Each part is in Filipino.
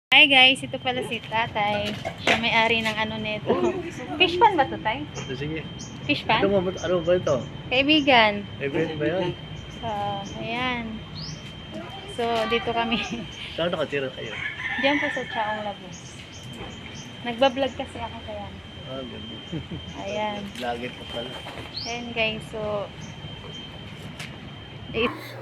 Hi guys, ito pala si Tatay. Siya may-ari ng ano nito. Fish pan ba ito, Tay? Sige. Fish pan? Ano ba ito? Kaibigan. Favorite ba yan? So, ayan. So, dito kami. Saan nakatira kayo? Diyan po sa Chaong Labo. Nagbablog kasi ako kaya. Ah, ganun. Ayan. Lagi pa pala. Ayan guys, so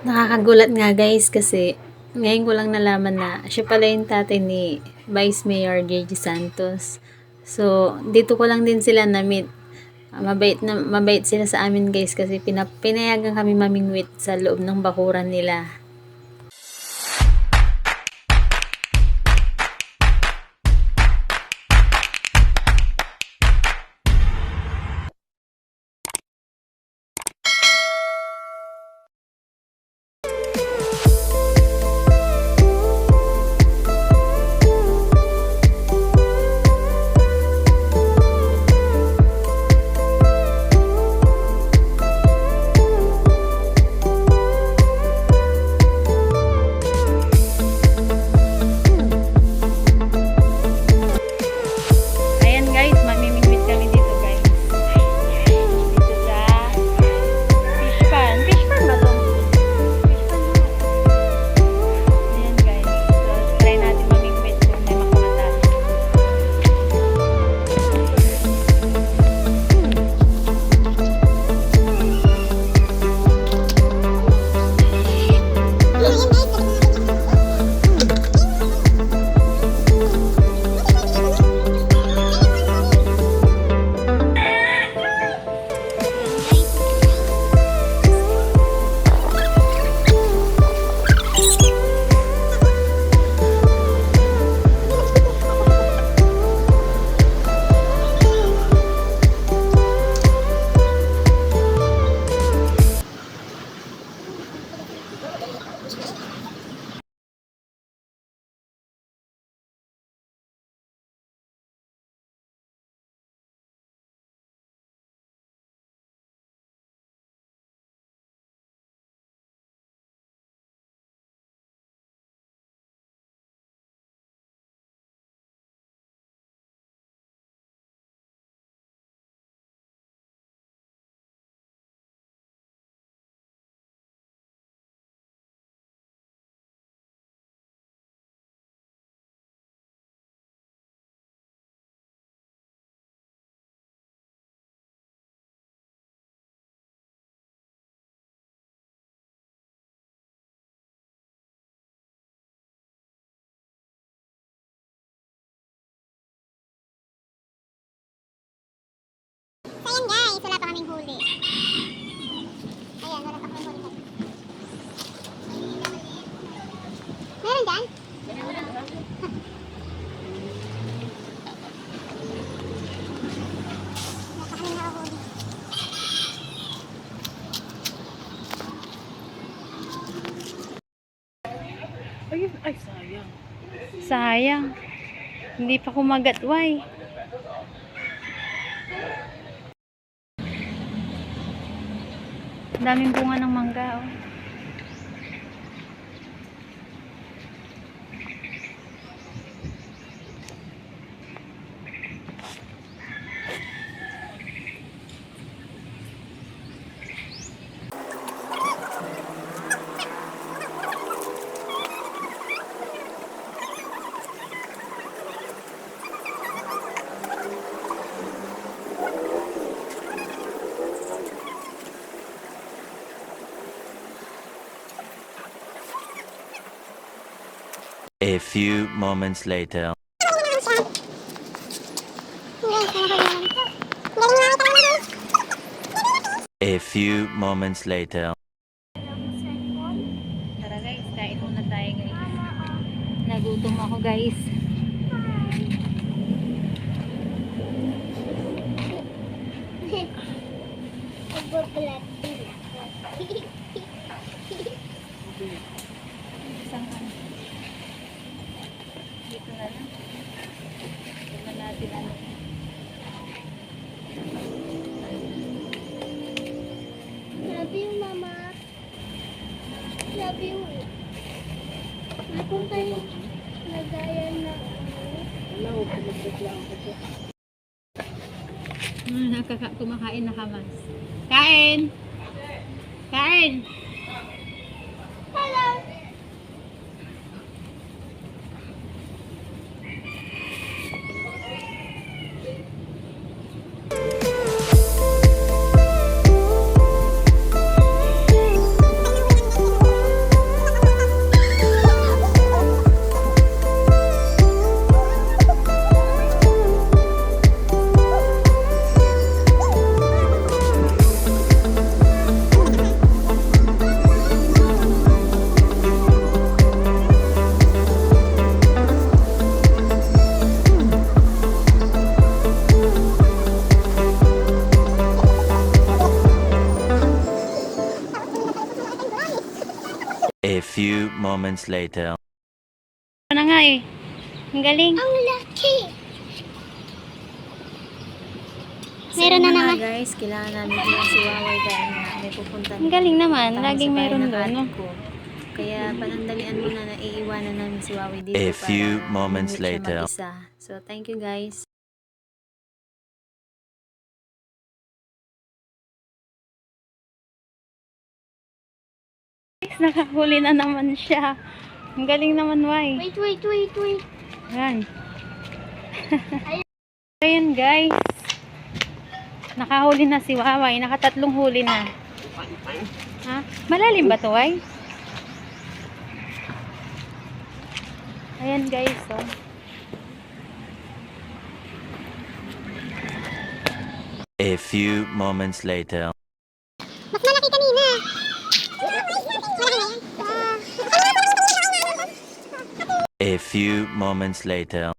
Nakakagulat nga guys kasi ngayon ko lang nalaman na siya pala yung tatay ni Vice Mayor J.J. Santos. So, dito ko lang din sila na-meet. Mabait sila sa amin guys kasi pinayagan kami mamingwit sa loob ng bakuran nila. ayan guys, mamimingwit kami dito guys. Dito sa fish pan. Fish pan ba ito? Fish pan ba? Ayan guys. So, try natin mamingwit kung may makamata. So ayan guys, wala pa kaming huli. Ayan, wala pa kaming huli. Meron dyan? Wala pa kaming nakahuli. Ayun, ay sayang. Sayang. Hindi pa kumagat, why? Daming bunga ng mangga, oh. A few moments later. A few moments later. Tara guys, kain muna tayo guys. Nagutom ako guys. Isang ano. Dito na lang. Dito natin ano. Love you, Mama. Love you. Napunta yung lagayan na Kumakain na kamas. Kain! Kain! A few moments later. Ano nga eh. Ang galing. Ang laki. Meron na naman. Guys, kailangan namin din si Waway dahil nga may pupunta. Ang galing naman. Tayo Laging sa bahay meron ng doon. ate No? ko. Kaya panandalian muna na iiwanan namin si Waway dito A few para moments hindi siya later. mag-isa. So, thank you guys. Nakahuli na naman siya. Ang galing naman, Wai. Wait. Yan. Ayan, guys. Nakahuli na si Waway. Nakatatlong huli na. Ha? Malalim ba to, Wai? Ayan, guys. Oh. A few moments later. Mas malaki kanina. A few moments later.